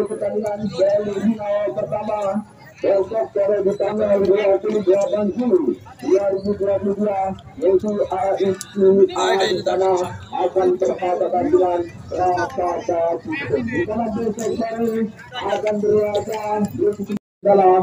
Pertandingan dari final pertama besok sore di tanggal 28 Juli 2022 yaitu AFC di sana akan berhadapan dengan Rakata Cirebon. Di mana besok sore akan berlaga dalam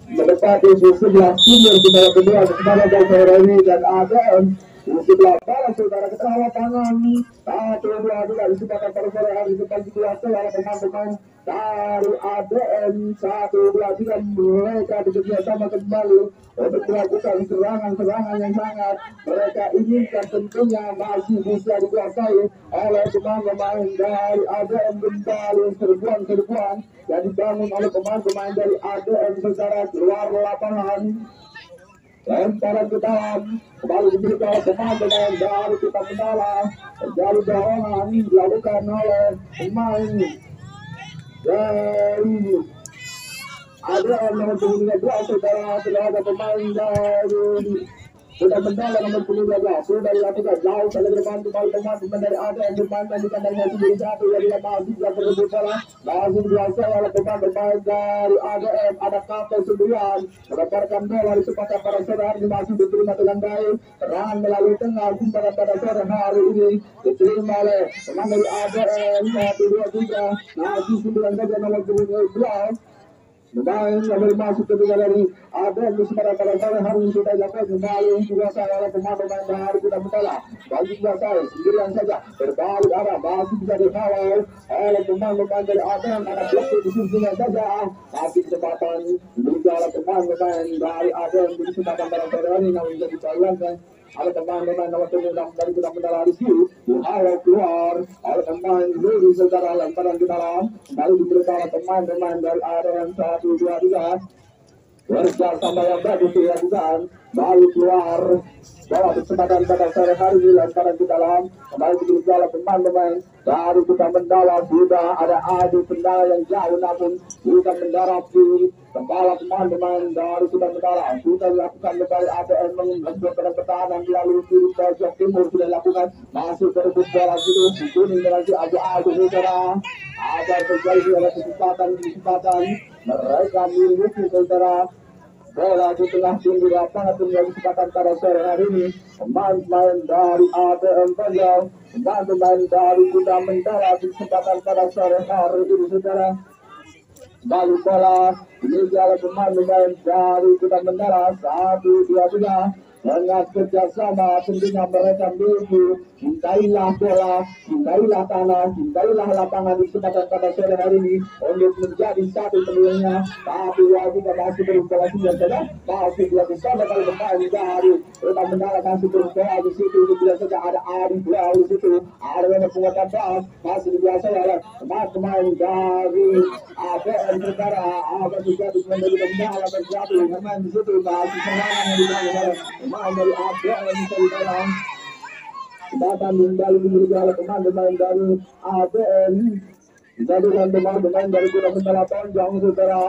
mendekati di sebelah timur di bawah kedua kepada Dalsarani dan ADM di sebelah barat saudara kita lapangan satu dua tiga di sebelah sore hari di depan kedua oleh pemain-pemain dari ADM satu dua tiga mereka bekerja sama kembali untuk melakukan serangan-serangan yang sangat mereka inginkan tentunya masih bisa dikuasai oleh pemain-pemain dari ADM kembali serbuan-serbuan yang dibangun oleh pemain-pemain dari ADM secara keluar lapangan. Lemparan ke dalam kembali diberikan oleh pemain-pemain dari kita kendala dari dorongan dilakukan oleh pemain dari ADM nomor 12 saudara ada pemain dari sudah mendalam nomor 12 sudah dilakukan jauh saja ke depan kembali pemain dari ADM dimainkan di kandangnya sendiri satu dari masih yang berebut bola masih dilakukan oleh pemain dari ADM ada kapal sendirian melemparkan bola di sepakat para saudara ini masih diterima dengan baik serangan melalui tengah pada sore hari ini diterima oleh pemain dari ADM 1 2 3 masih 9 saja nomor 12 Pemain yang masuk ke dalam ada di sebarang pada sore hari ini sudah dilakukan kembali dikuasai oleh pemain-pemain dari kita Mentala. Bagi dikuasai sendirian saja berbalik arah masih bisa dikawal oleh pemain-pemain dari Adam ada blokir di sisinya saja. Tapi kesempatan juga oleh pemain-pemain dari Adam di kesempatan pada sore hari ini namun jadi jalankan. Ada pemain-pemain nomor 6 dari kita Mentala di sini dihalau keluar oleh pemain dulu secara lemparan ke dalam kembali diberikan oleh pemain-pemain dari ADM 1 2 3 bersama yang bagus dilakukan baru keluar bahwa kesempatan pada sore hari ini lemparan ke dalam kembali diberikan oleh pemain-pemain dari kita Mentala sudah ada adu kendala yang jauh namun kita mendarat di kepala pemain-pemain dari kita Mentala sudah dilakukan kembali ADM mengejar pertahanan melalui kiri pojok timur sudah dilakukan masuk ke bola situ kuning dengan si adu saudara ada terjadi oleh kesempatan mereka miliki saudara bola di tengah tinggi lapangan menjadi kesempatan pada sore hari ini pemain-pemain dari ADM Bajau pemain-pemain dari kita Mentala di kesempatan pada sore hari ini saudara balik bola ini oleh pemain-pemain dari kita Mentala 1 2 3 dengan kerjasama tentunya mereka miliki cintailah bola, cintailah tanah, cintailah lapangan di kesempatan pada sore hari ini untuk menjadi satu tentunya tapi wajib masih berusaha saja masih dilakukan oleh pemain dari kita Mentala masih berusaha di situ tidak saja ada Adi Blau di situ ada yang penguatan bas masih biasa oleh pemain dari ADM Negara ada juga di Mentala terjadi pemain di situ masih serangan yang dibangun oleh pemain dari ADM bisa dibilang kesempatan kembali diberikan oleh pemain dari ADM dijadikan pemain dari kita Mentala Tonjong saudara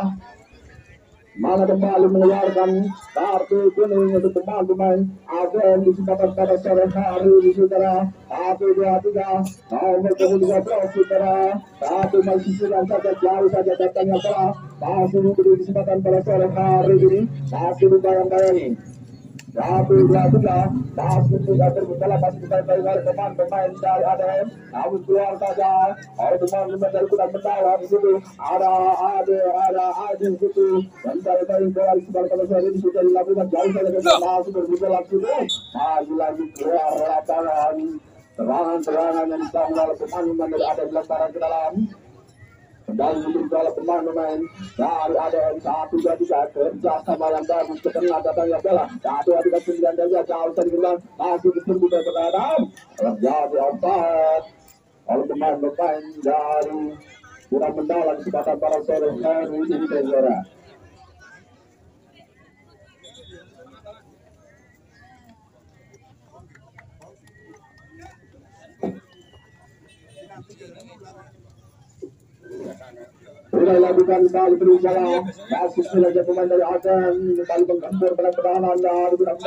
mana kembali mengeluarkan kartu kuning untuk pemain ADM di kesempatan pada sore hari ini saudara 1 2 3 nomor 12 saudara satu masih sedang saja jauh saja datangnya bola masih memberi kesempatan pada sore hari ini masih dibayang-bayangi 1 2 3 masih sudah terbuka masih dibayang-bayangi pemain dari ADM namun keluar saja oleh pemain dari kita Mentala di situ ada di situ dan dari bola di sebelah pada sore ini sudah dilakukan jauh saja masih berbuka langsung lagi keluar lapangan serangan-serangan yang dibangun oleh pemain dari ADM lemparan ke dalam dan diberikan pemain-pemain dari ADM 1 2 3 kerja sama yang bagus ke tengah datangnya bola 1 2 3 9 dan jauh tadi bilang masih diserbu ke dalam terjadi offside oleh pemain-pemain dari kurang mendalam kesempatan para sore hari ini saudara. Sudah lakukan kembali berusaha masuk saja pemain dari Aden kembali menggempur pertahanan dari dalam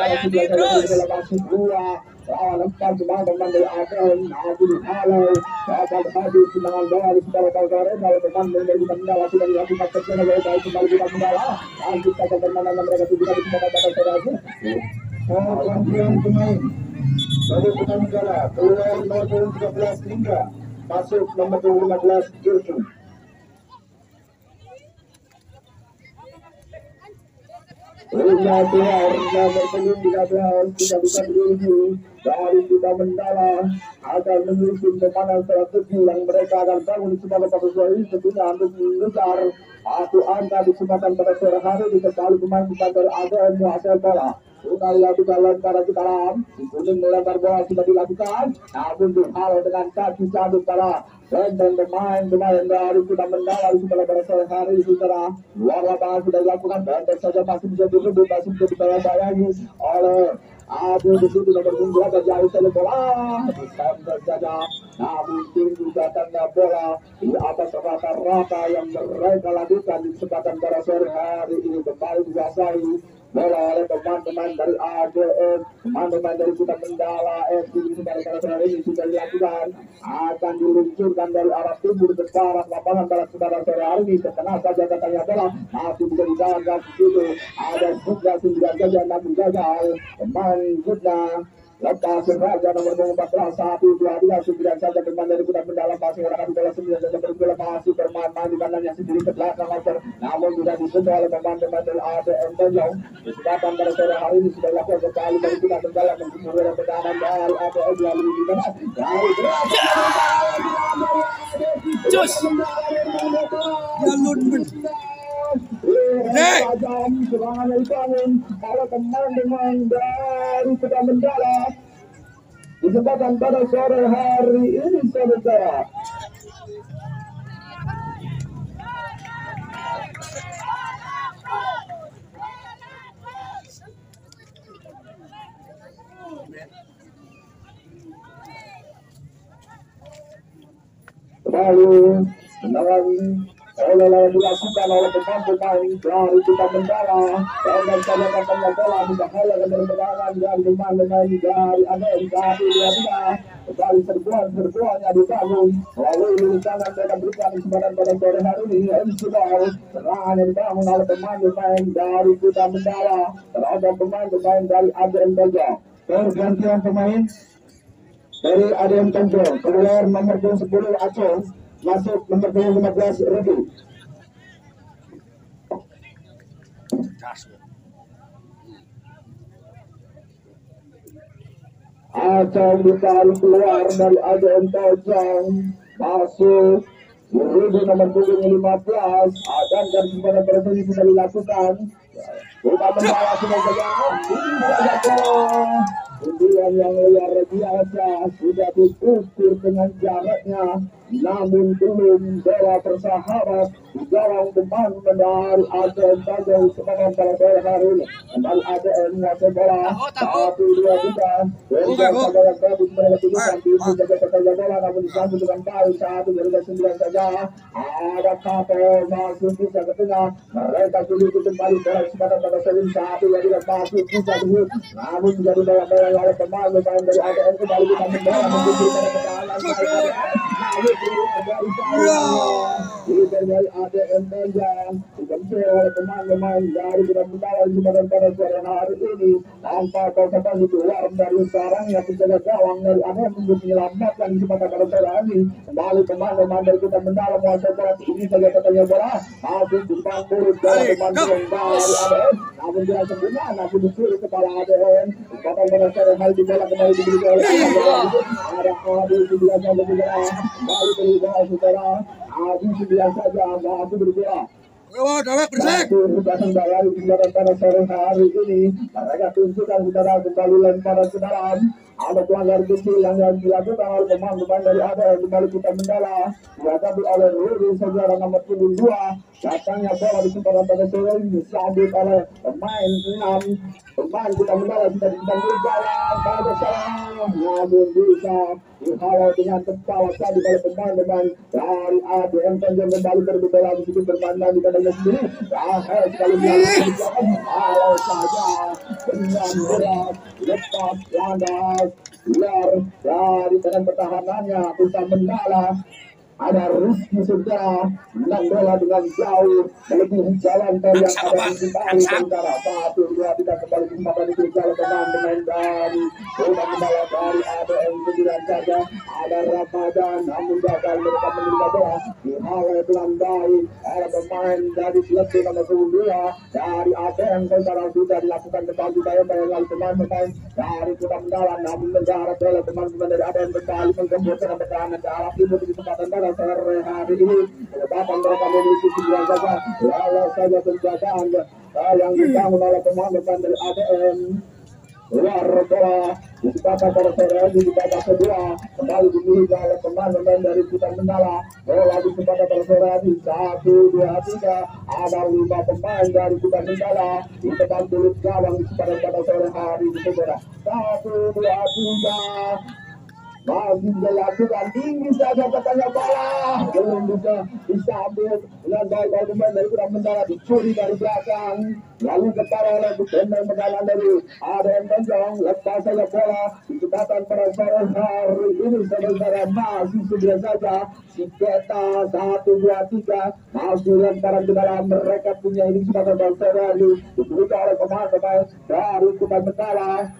masuk dua lawan 4 pemain dari Aden Abdul Halau dapat habis tendangan bola di sebelah kawasan kalau pemain dari Mandala sudah dilakukan terkena bola baik kembali di Mandala lanjut saja permainan mereka sudah di sebelah kawasan gantian pemain dari Mandala keluar nomor 13 Indra masuk nomor 15 Jurgen. Keluar nomor punggung 13 tidak bisa berdiri dari kita Mandala akan menyusun pemanan strategi yang mereka akan bangun di sebelah kawasan ini tentunya untuk mengejar satu angka di kesempatan pada sore hari di kembali pemain dari ADN hasil bola. Sudah dilakukan lempar ke dalam, kuning melempar bola sudah dilakukan, namun dihalau dengan kaki cabut para dan pemain dari kita Mandala di sebelah pada sore hari saudara. Luar lapangan sudah dilakukan, benteng saja masih bisa direbut, masih bisa dibayang-bayangi oleh Abu di situ nomor 2 jauh saja bola, disambut saja, namun tinggi datangnya bola di atas rata-rata yang mereka lakukan di kesempatan pada sore hari ini kembali dikuasai bola oleh pemain-pemain dari ADN, pemain-pemain dari kita Mandala FC pada sore ini sudah dilakukan, akan diluncurkan dari arah timur ke barat lapangan pada sore hari ini. Terkena saja katanya bola masih bisa dijalankan di situ, ada Sudra 9 saja namun gagal pemain Sudra. Lepas Raja nomor 14 1 2 3 9 saja bermain dari kita Mandala masih akan bola 9 saja berbola masih bermain di kandangnya sendiri ke belakang namun sudah disentuh oleh pemain-pemain dari ADN Bojong. Kesempatan pada sore hari ini sudah dilakukan sekali dari kita Mandala menjadi pertahanan dari ADN lalu di tengah dari Cus serangan dibangun oleh teman-teman dari kita Mandala di kesempatan pada sore hari ini saudara. Lalu tendangan dilakukan oleh pemain-pemain dari kita Mandala dan saja katanya bola berbahaya dari pertahanan dan pemain-pemain dari Amerika kembali serbuannya dibangun lalu di sana mereka berikan kesempatan pada sore hari ini serangan yang dibangun oleh pemain-pemain dari kita Mandala terhadap pemain-pemain dari ADN Bojong. Pergantian pemain dari ADN Bojong keluar nomor 10 Aceh masuk nomor 15 Rudi. Aceh ditarik keluar dari ADN Bojong masuk Rudi nomor 15 akan dan kepada persegi sudah dilakukan. Kita Mandala sudah berjalan. Undian yang luar biasa sudah diukur dengan jaraknya, namun belum bola bersahabat di gawang teman dari ADN Bojong semangat pada sore hari ini. Kembali ADN menguasai bola 1-2-3 dan saudara gabung mereka tunjukkan tim menjaga saja bola namun disambut dengan baik 1-9 saja. Ada Kapel masuk bisa ke tengah, mereka sulit kembali bola kesempatan pada sore ini 1-2 masuk bisa dulu, namun menjadi bola oleh pemain-pemain dari ADN kembali kita Mandala menuju pada pertahanan dari ADN Bojong dibantu oleh pemain-pemain dari kita Mandala di pada sore hari ini tanpa kau keluar dari sarangnya penjaga gawang dari ADN untuk menyelamatkan kesempatan pada sore ini. Kembali pemain-pemain dari kita Mandala menguasai bola ini saja katanya bola masih dibantu dari pemain-pemain dari ADN namun tidak sempurna namun disuruh kepala ADN kata pada sore hari di bola kembali diberikan oleh ada Adi 9 saja berbola kembali berbola saudara Adi 9 saja masih berbola. Datang dari pada sore hari ini mereka tunjukkan saudara kembali lemparan ke dalam Ada pelanggar kecil yang dilakukan oleh pemain-pemain dari ADM kembali kita Mandala dihadapi oleh Rudi Saudara nomor 2. Datangnya bola di sempadan pada sore ini disambut oleh pemain 6. Pemain kita Mandala sudah ditanggung jalan pada salah, namun bisa dihalau dengan tepat tadi oleh pemain-pemain dari ADM Tanjung kembali berbeda lagi sedikit bermain di kandangnya sendiri. Sekali dilakukan halau saja dengan berat lepas landas luar dari tangan pertahanannya kita Mandala. Ada Rizky Segera menang bola dengan jauh melebihi jalan tol yang ada di Bali Tenggara. 1-2 kembali kesempatan itu jalan pemain dari bola kembali dari ADM 9 saja. Ada Ramadan namun gagal mereka menerima bola dihalau dengan baik oleh pemain dari klub nomor 2 dari ADM Tenggara. Sudah dilakukan kembali bayang-bayang oleh pemain-pemain dari Kota Mandala namun mendarat oleh pemain-pemain dari ADM kembali menggembuskan pertahanan ke arah timur di kesempatan sore hari ini. Bahkan mereka memiliki 9 saja. Lalu saja penjagaan yang dibangun oleh pemain-pemain dari ADM. Luar bola disepakati pada sore ini di babak kedua kembali dimiliki oleh pemain-pemain dari Kota Mandala. Bola disepakati pada sore ini 1-2-3. Ada 5 pemain dari Kota Mandala di depan kulit gawang disepakati pada sore hari ini. 1-2-3. masih dilakukan tinggi saja katanya bola belum bisa disambut dengan baik oleh pemain dari Kota Mandala, dicuri dari belakang lalu kepada oleh pemain Mandala dari ADM Tanjung. Lepas saja bola dicetakkan pada sore hari ini saudara masih 9 saja. Siketa 1-2-3 masih lemparan ke dalam mereka punya ini sebagai sore hari diberikan oleh pemain dari Kota Mandala.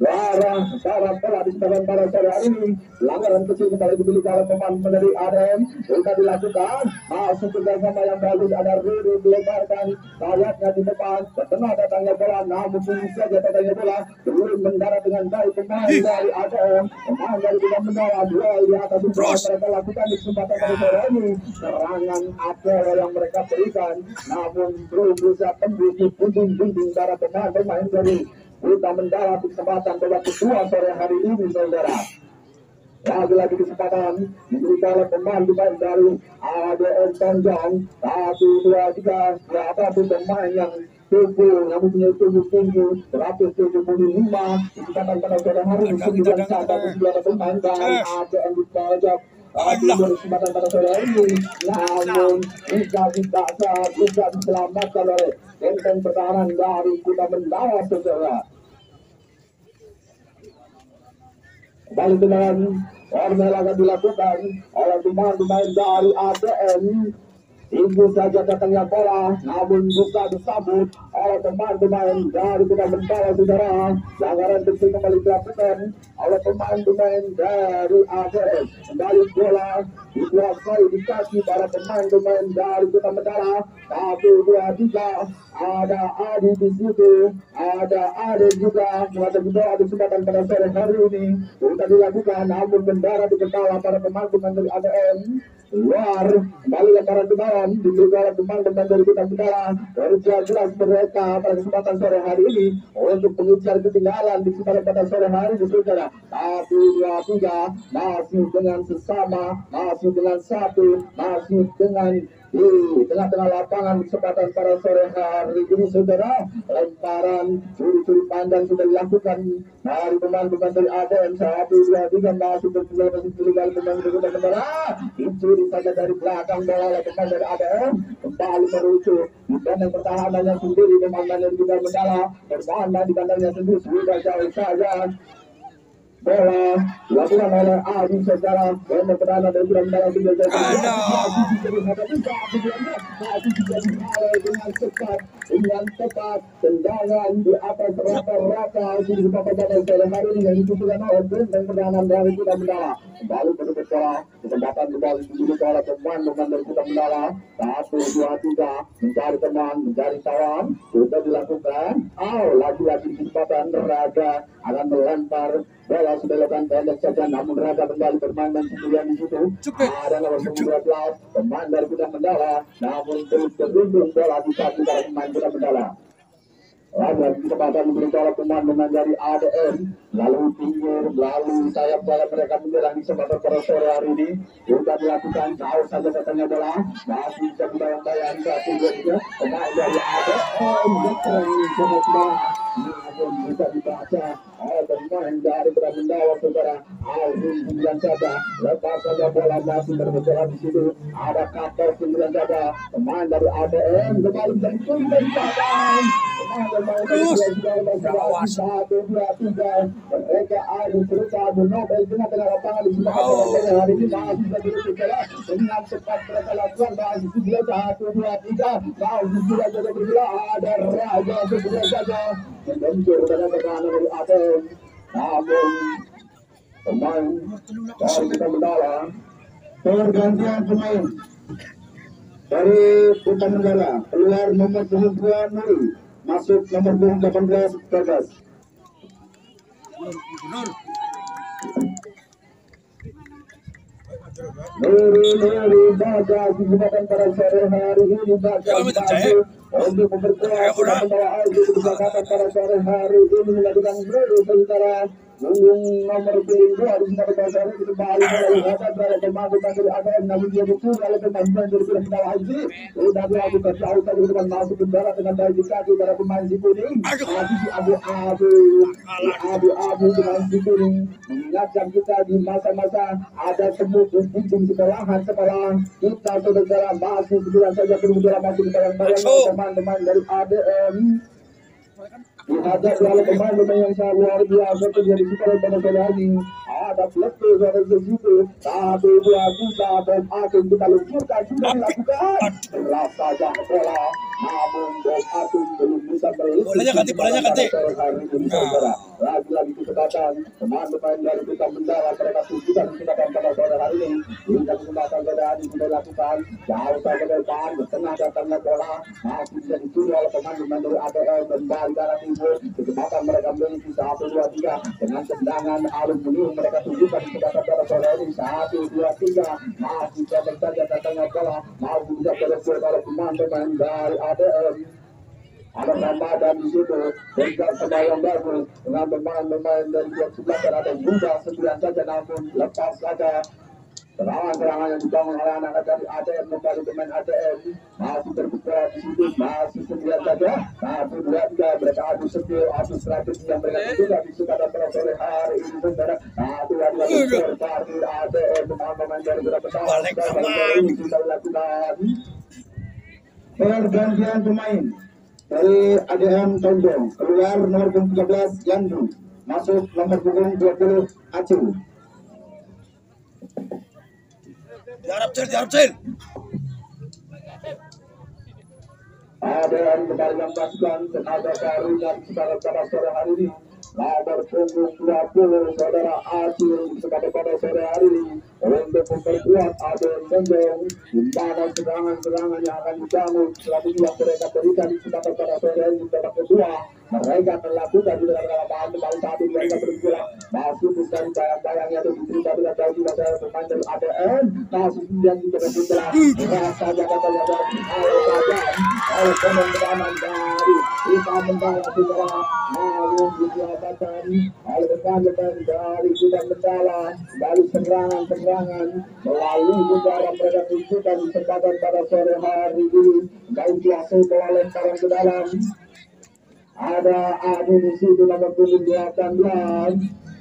Cara bola di sebelah barat sore hari ini pelanggaran kecil kembali dimiliki oleh pemain dari ADM. Sudah dilakukan masuk ke gawang yang bagus. Ada Rudi dilebarkan sayapnya di depan setengah datangnya bola namun saja datangnya bola turun mendarat dengan baik pemain dari ADM. Pemain dari Kota Mandala dua di atas mereka lakukan di kesempatan pada sore ini serangan ADM yang mereka berikan namun belum bisa tembus di pundi-pundi para pemain dari Kota Mandala di kesempatan babak kedua sore hari ini saudara. Lagi-lagi kesempatan diberikan oleh pemain dari ADM Tanjung. 1-2-3 berapa pun pemain yang tubuh namun punya tubuh tinggi 175 kesempatan pada sore hari ini 9 pemain dari ADM di pojok kesempatan pada sore ini namun bisa diselamatkan oleh benteng pertahanan dari Kota Mandala saudara. Balik dengan warna akan dilakukan oleh pemain dari ADM. Tinggi saja datangnya bola namun bisa disambut oleh pemain dari Kota Mandala saudara. Pelanggaran kecil kembali dilakukan oleh pemain dari ADM. Kembali bola dikuasai di kaki para pemain dari Kota Mandala. 1-2-3 ada Adi di situ, ada Adi juga menghadapi bola di kesempatan pada sore hari ini. Sudah dilakukan namun mendarat di kepala para pemain dari ADM. Luar kembali lemparan ke dalam diberikan oleh pemain dari Kota Mandala. Baru jelas mereka pada kesempatan sore hari ini untuk mengejar ketinggalan di kesempatan pada sore hari ini saudara. 1-2-3 masih dengan sesama, masih dengan satu, masih dengan di tengah-tengah lapangan kesempatan pada sore hari ini saudara. Lemparan curi-curi pandang sudah dilakukan dari pemain-pemain dari ADM. 1-2-3 masuk ke pemain dari Kota Mandala. Dicuri saja dari belakang bola oleh pemain dari ADM. Kembali merujuk di kandang pertahanannya sendiri pemain dari Kota Mandala. Bermain di kandangnya sendiri sudah jauh saja. Bola dilakukan oleh Adi secara benteng pertahanan dari Kota Mandala sudah dengan cepat tendangan di atas rata-rata di beberapa pada sore hari ini yang ditujukan oleh benteng pertahanan dari Kota Mandala. Kembali menutup bola kesempatan kembali diduduki oleh pemain dari Kota Mandala. 1-2-3 mencari teman, mencari kawan sudah dilakukan. Lagi-lagi kesempatan Raga akan melempar bola sudah dilakukan pendek saja namun Raga kembali bermain dan sendirian di situ. Ada nomor 12 pemain dari Kota Mandala namun terus beruntung bola di kaki para pemain Kota Mandala. Ada kesempatan berbicara pemain dari ADM, lalu pinggir, lalu sayap bola mereka menyerang di kesempatan pada sore hari ini. Sudah dilakukan jauh saja datangnya bola, masih bisa dibayang-bayang satu dua pemain dari ADM bekerja namun bisa dibaca oleh pemain dari Bramindawa saudara. Alvin 9 saja, lepas saja bola masih berbicara di situ. Ada Kato 9 saja, pemain dari ADM kembali menjadi pemain belakang. Satu dua tiga, mereka adu terus adu nobel tengah lapangan di sebelah hari ini masih berbicara dengan cepat mereka lakukan masih sudah satu dua tiga, masih sudah jadi bergerak ada Raja sudah saja meluncur pada tekanan dari ATM, namun pemain dari kita Mandala pergantian pemain dari Kota Mandala keluar nomor 22 Nuri masuk nomor 18 Bagas. Nuri Bagas digunakan pada sore hari ini Bagas untuk memperkuat pembawa Aldi kesepakatan pada sore hari ini melakukan Nuri sementara punggung nomor 2 di sebelah pasar itu kembali dari hebat dari pemain dari ATM namun dia betul kalau pemain dari sudah Aldi sudah dilakukan jauh tadi dengan masuk ke dalam dengan baik di kaki para pemain di kuning masih di abu dengan di kuning mengingatkan kita di masa-masa ada semut ujung sekolahan sekolah kita saudara masih segera saja berbicara masih di bayang-bayang teman-teman dari ADM. Dihajar oleh pemain yang sangat luar biasa terjadi sekarang pada sore hari. Ada fleksibel dari situ. 1, 2, 3 dan akhir kita luncurkan sudah dilakukan. Keras saja bola. Namun Bom Atung belum bisa bolanya ganti. Lagi-lagi kesempatan teman-teman dari kita Mandala mereka tunjukkan kesempatan pada sore hari ini. Hingga kesempatan sore hari sudah dilakukan. Jauh saja ke depan, bertengah datangnya bola masih bisa dicuri oleh pemain dari ATM kembali ke arah timur. Kesempatan mereka memiliki 1, 2, 3 dengan tendangan aluminium mereka tunjukkan kesempatan pada sore hari 1, 2, 3 masih saja datangnya bola masih bisa berebut oleh pemain dari ATM. Ada Ramadan di situ, berkat sembahyang bagus dengan pemain-pemain dari pihak sebelah dan ada muda 9 saja namun lepas saja serangan-serangan yang dibangun oleh anak-anak dari ATM kembali pemain ATM masih terbuka di situ masih 9 saja 1, 2, 3 mereka adu skill adu strategi yang mereka juga disuka pada sore hari ini saudara 1, 2, 3 partir ATM pemain-pemain dari beberapa tahun ini sudah dilakukan pergantian pemain dari ADM Tondong keluar nomor 13 Yandu masuk nomor 20 Aceh. Diharap cel. ADM kembali membahaskan tenaga barunya pada sore hari ini. Nomor punggung 20 saudara Acil pada sore hari ini untuk memperkuat ADM Tondong di mana serangan-serangan yang akan dibangun selanjutnya mereka berikan pada sore hari babak kedua mereka melakukan di dalam lapangan kembali satu mereka bergerak masuk dari bayang-bayangnya itu diterima dengan jauh juga saya pemain dari ADM masih kemudian juga bergerak merasa katanya dari oleh pemain dari kita Mandala Putra namun diselamatkan oleh pemain dari kita Mandala dari serangan melalui udara mereka tunjukkan kesempatan pada sore hari ini baik biasa bola lemparan ke dalam. Ada Adi di situ nomor 18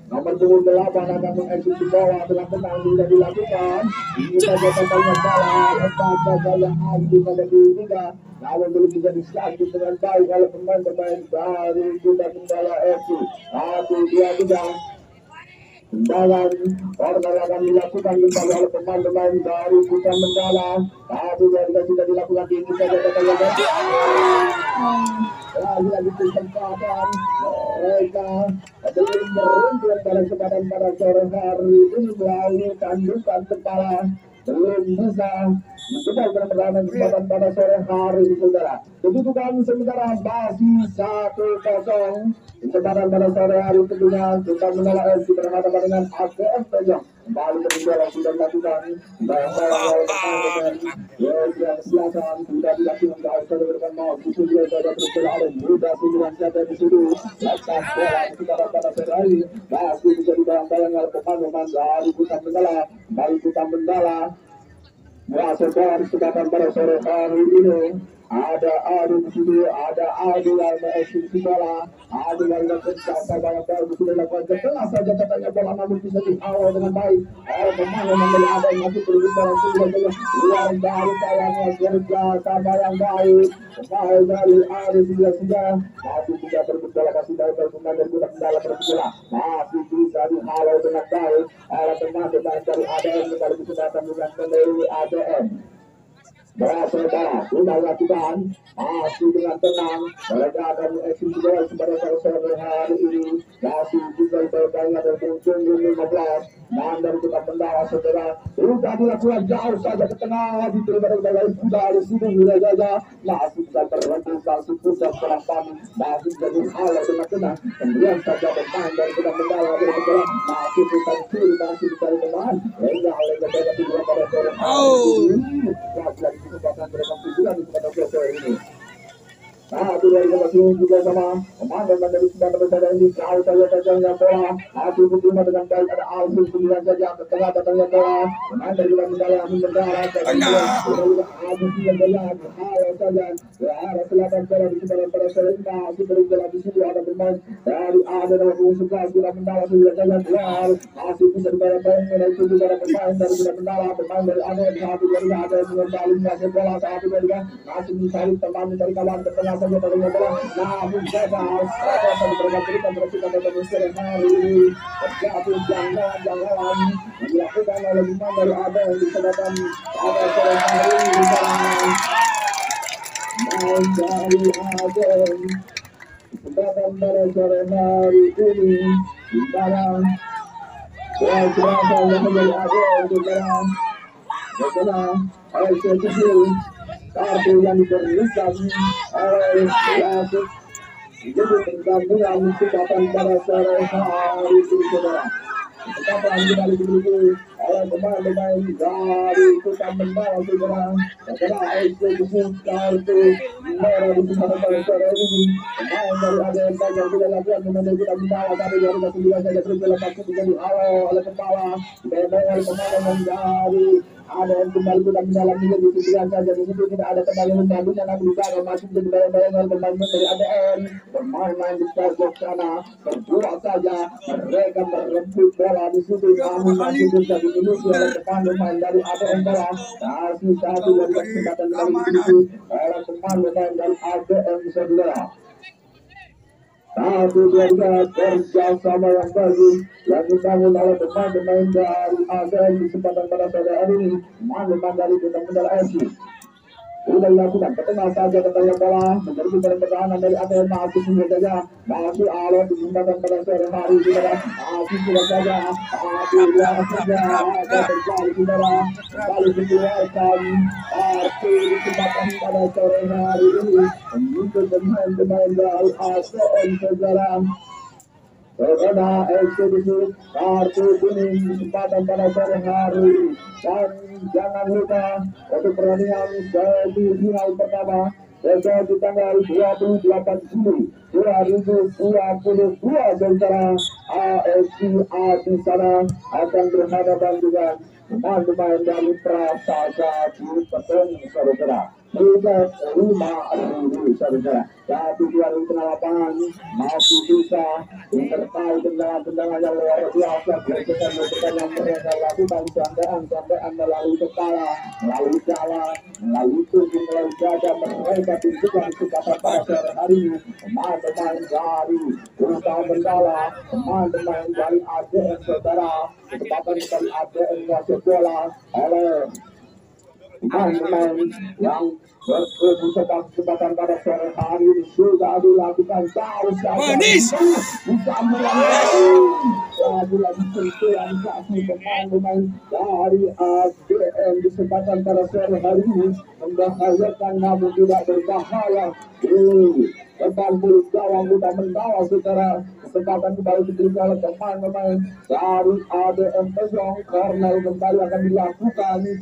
nomor 28 akan mengeksekusi bawah dengan tenang sudah dilakukan ini saja totalnya salah lepas saja yang Adi pada 23 lalu belum bisa diselaki dengan baik oleh pemain-pemain dari kita Mandala FC 1, 2, 3 tendangan corner akan dilakukan kembali oleh pemain-pemain dari kita Mandala tapi juga sudah dilakukan ini saja totalnya lagi kesempatan mereka belum meruntuh pada kesempatan pada sore hari ini melalui tandukan kepala belum bisa mencoba berperlawanan kesempatan pada sore hari ini saudara. Kedudukan sementara masih 1-0 kesempatan pada sore hari tentunya kita Mandala FC berhadapan dengan ATM Tondong. kembali ke bola sudah dilakukan bayang-bayang yang selatan sudah dilakukan ke arah depan mau itu dia pada berjalan mudah pilihan saja di situ lepas bola kita pada Ferrari masih bisa dibayang-bayang oleh pemain dari Kutam Bendala dari Kutam Bendala merasakan kesempatan pada sore hari ini. Ada Adi di sini, ada Adi yang mengeksekusi bola, Adi yang mencapai banyak kali sudah lakukan setelah saja katanya bola namun bisa diawal dengan baik. Pemain yang ada yang masih berbicara sudah luar dari sayangnya kerja yang baik. Pemain dari Adi sudah masih tidak berbicara kasih dari pemain dari Kutam Bendala berbicara masih bisa dihalau dengan baik. Pemain dari ADM kembali kesempatan dengan kembali ADM. Saudara sudah lakukan masih dengan tenang mereka akan mengeksekusi bola kepada sore hari ini masih juga bergaya dan muncul 15 dan dari Kutam Bendala saudara sudah dilakukan jauh saja ke tengah diterima dari sudah di sini mulai saja masih bisa berhenti masih bisa serang masih jadi hal dengan tenang kemudian saja bermain dari Kutam Bendala bergerak masih bisa dicuri masih bisa diteman hingga oleh kepada kedua pada sore hari ini kesempatan mereka tujuan di kepada Joko ini. Nah, itu dari masing juga sama pemain dari sebelah besar ini jauh saja yang bola. Aku berterima dengan baik ada Alvin 9 saja ke tengah datangnya bola. Pemain dari Bendala mengendara dan Alvin 9 saja hal saja. Ya, ada selatan bola di sebelah besar ini masih berjalan di situ ada pemain dari ada nomor 11 sudah Bendala sudah saja keluar. Masih bisa dibayang-bayang dari itu juga ada pemain dari Bendala pemain dari satu dari ada kembali masih bola satu dari masih mencari teman dari kawan ke tengah saja dari bola namun gagal mereka berikan bersihkan dan bersih hari ini terjadi jangan dilakukan oleh pemain dari ada yang disebutkan ada sore hari ini main dari ada kesempatan pada sore hari ini sekarang berasa yang menjadi ada sekarang setelah eksekusi kartu yang diberikan oleh Yasus itu dengan kesempatan pada sore hari ini saudara. Kesempatan kembali dimiliki oleh pemain-pemain dari Kutam Bendala saudara. Setelah eksekusi kartu merah di pada sore ini pemain dari ADM yang sudah lakukan pemain Kutam Bendala tapi dari 9 saja berjalan kaki menjadi awal oleh kepala dibayang oleh pemain dari ada yang kembali Kutam Bendala menjadi pilihan saja di situ tidak ada kembali membantunya namun juga masih menjadi bayang-bayang oleh pemain dari ADM bermain di pojok sana bergerak saja mereka merebut bola di situ namun masih bisa dimiliki oleh pemain dari ADM bola masih satu dari kesempatan dari situ oleh pemain dari ADM saudara. Satu dua kerja sama yang bagus yang dibangun oleh pemain-pemain dari ADM di kesempatan pada sore hari ini pemain dari Kutam Bendala FC sudah dilakukan ke tengah saja katanya bola menjadi pertahanan dari ADM masih saja masih alot di kesempatan pada sore hari ini masih sudah saja sudah saja ada terjadi saudara kembali dikeluarkan di kesempatan pada sore hari ini untuk pemain-pemain dari ADM saudara. Karena eksekusi kartu kuning kesempatan pada sore hari dan jangan lupa untuk pertandingan semifinal pertama besok di tanggal 28 Juli 2022 antara AFC di sana akan berhadapan dengan pemain-pemain dari Prasasa di Peteng saudara. Sudah 5.000 saudara. Tapi di tengah lapangan masih bisa interpai tendangan yang luar biasa. Gerekan yang mereka lakukan sampai melalui kepala, melalui jalan, melalui tubuh, melalui dada mereka tunjukkan kesempatan pada sore hari ini. Pemain-pemain dari Kutam Bendala, pemain-pemain dari ADM saudara, kesempatan dari ADM masuk bola oleh pemain yang kesempatan pada sore hari ini sudah dilakukan jauh Manis lagi sentuhan kaki pemain-pemain dari ADM di kesempatan pada sore hari ini membahayakan namun tidak berbahaya depan mulut gawang Kutam Bendala saudara kesempatan kembali diberikan oleh pemain-pemain dari ADM Pejong. Corner kembali akan dilakukan di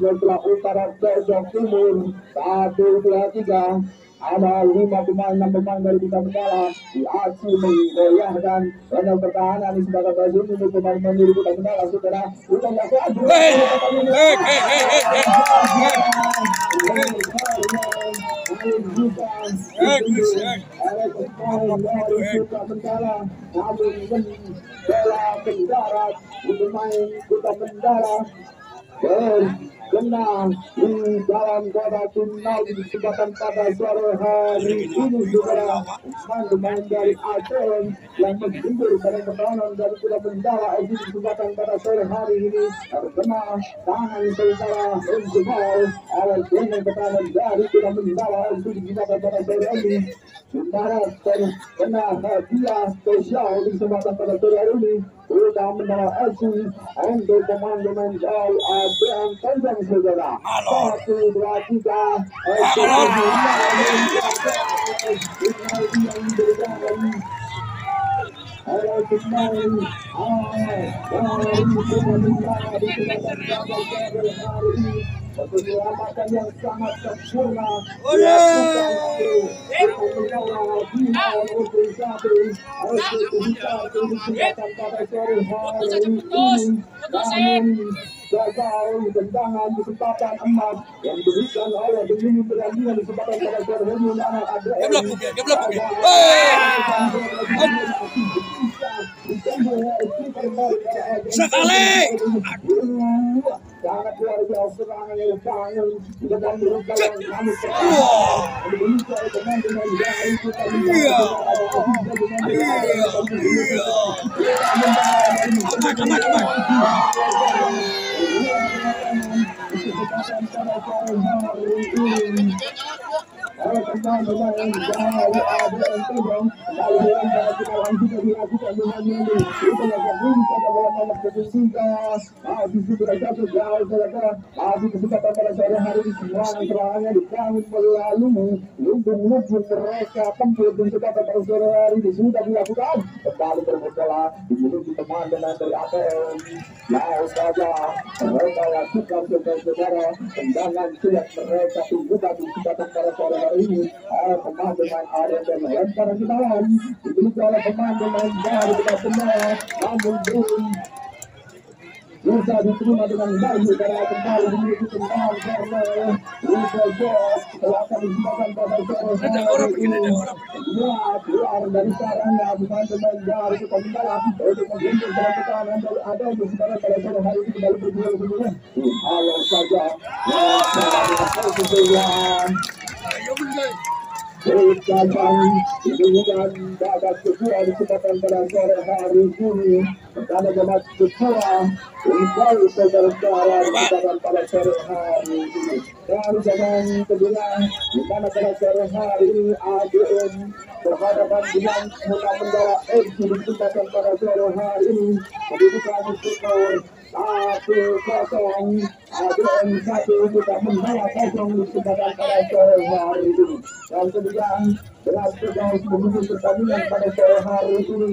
sebelah utara Pejong Timur. 1-2-3. Ada 5 pemain, 6 pemain dari Bintang Bendala di aksi menggoyahkan panel pertahanan di sebelah Brazil ini pemain dari Bintang Bendala saudara. Sudah dilakukan. Kena di dalam kota final di kesempatan pada sore hari ini saudara. Pemain dari ATM yang menggembur pada pertahanan dari Kuda Bendala di kesempatan pada sore hari ini terkena tangan saudara Benzebal oleh pemain pertahanan dari Kuda Bendala di kesempatan pada sore ini. Sementara terkena hadiah spesial di kesempatan pada sore hari ini sudah mendapat aksi untuk pemain-pemain dari ATM Tanjung saudara. 1-2-3. Penyelamatan yang sangat sempurna. Gagal tendangan kesempatan emas yang diberikan oleh begini pertandingan kesempatan pada sore hari ini anak sekali sangat luar biasa serangan yang sangat sedang berusaha kami mereka tempur dan sebagai pada sore hari ini sudah dilakukan kembali berbola dimiliki teman-teman dari ATM mau saja mereka lakukan saudara tendangan siap mereka tunjukkan di kesempatan pada sore hari ini pemain-pemain ATM dan lemparan ke dalam dimiliki oleh pemain-pemain dari Bintang Bendala namun belum bisa diterima dengan baik karena kembali dimiliki tendangan karena setelah kesempatan pada sore hari ini keluar dari sarangnya pemain-pemain dari Bintang Bendala untuk menghimpun pertahanan dari ada di sekitar pada sore hari ini kembali berjuang semua halo saja Ucapan diberikan babat kedua di kesempatan pada sore hari ini karena babat kedua untuk saudara-saudara di kesempatan pada sore hari ini dan zaman kedua di mana pada sore hari ini ADM berhadapan dengan Bintang Bendala FC di kesempatan pada sore hari ini kedudukan skor 1-0 ADM 1 Bintang Bendala 0 di kesempatan pada sore hari ini dan kemudian beras terus memimpin pertandingan pada sore hari ini.